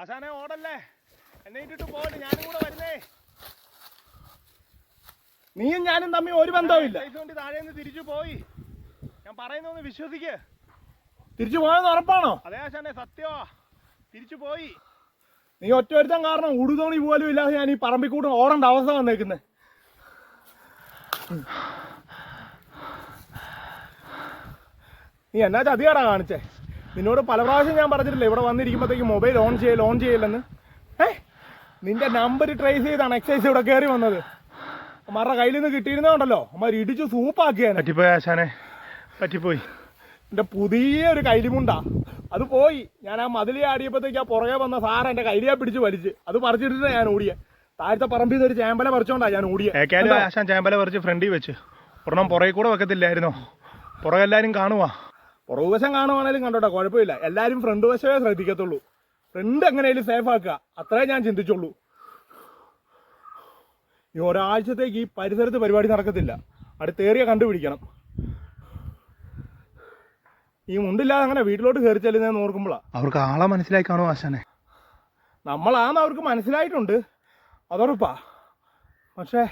ആശാനെ ഓടല്ലേ, എന്നെ ഇട്ടിട്ട് പോകട്ടെ, ഞാനും കൂടെ വരുന്നേ. നീയും ഞാനും തമ്മിൽ ഒരു ബന്ധവുമില്ല. താഴെ നിന്ന് തിരിച്ചു പോയി, ഞാൻ പറയുന്നൊന്ന് വിശ്വസിക്ക്. തിരിച്ചു പോയെന്ന് ഉറപ്പാണോ? അതെ ആശാനെ, സത്യമാ, തിരിച്ചു പോയി. നീ ഒറ്റ ഒരുത്തം കാരണം ഉടുതോണി പോലും ഇല്ലാതെ ഞാൻ ഈ പറമ്പിക്കൂട്ട് ഓടേണ്ട അവസ്ഥ വന്നേക്കുന്നേ. നീ എന്നാ ചതിയാടാ കാണിച്ചേ? നിന്നോട് പല പ്രാവശ്യം ഞാൻ പറഞ്ഞിട്ടില്ലേ ഇവിടെ വന്നിരിക്കുമ്പോഴത്തേക്ക് മൊബൈൽ ഓൺ ചെയ്യില്ലെന്ന്. നിന്റെ നമ്പർ ട്രേസ് ചെയ്താണ് എക്സൈസ് ഇവിടെ കയറി വന്നത്. അമ്മാരുടെ കയ്യിൽ നിന്ന് കിട്ടിയിരുന്നോണ്ടല്ലോ അമ്മ ഇടിച്ചു സൂപ്പാക്കിയാണ്. പറ്റിപ്പോയി ആശാനെ, പറ്റിപ്പോയി. എൻ്റെ പുതിയൊരു കൈലിമുണ്ടാ, അത് പോയി. ഞാൻ ആ മതിലി ആടിയപ്പോഴത്തേക്ക് ആ പുറകെ വന്ന സാറ് എൻ്റെ കൈലിയെ പിടിച്ച് വലിച്ച് അത് പറിച്ചിട്ടിട്ട് ഞാൻ ഓടിയെ. താഴത്തെ പറമ്പിൽ നിന്ന് ഒരു ചേമ്പല പറിച്ചോണ്ടാ ഞാൻ ഓടിയെ. ആശാൻ ചേമ്പല പറിച്ച് ഫ്രണ്ടിൽ വെച്ച് ഒരെണ്ണം പുറകെ കൂടെ വെക്കത്തില്ലായിരുന്നോ? പുറകെല്ലാരും കാണുവാ. പുറകുവശം കാണുവാണേലും കണ്ടോട്ടെ, കുഴപ്പമില്ല. എല്ലാവരും ഫ്രണ്ട് വശമേ ശ്രദ്ധിക്കത്തുള്ളൂ. ഫ്രണ്ട് എങ്ങനെയാലും സേഫ് ആക്കുക, അത്രേ ഞാൻ ചിന്തിച്ചുള്ളൂ. ഈ ഒരാഴ്ചത്തേക്ക് ഈ പരിസരത്ത് പരിപാടി നടക്കത്തില്ല. അടുത്തേറിയ കണ്ടുപിടിക്കണം. ഈ മുണ്ടില്ലാതെ അങ്ങനെ വീട്ടിലോട്ട് കയറി ചെല്ലുന്നതെന്ന് ഓർക്കുമ്പോഴാണ്. അവർക്ക് ആളെ മനസ്സിലായി കാണുമോ ആശാനെ? നമ്മളാന്ന് അവർക്ക് മനസ്സിലായിട്ടുണ്ട്, അതുറപ്പാ. പക്ഷേ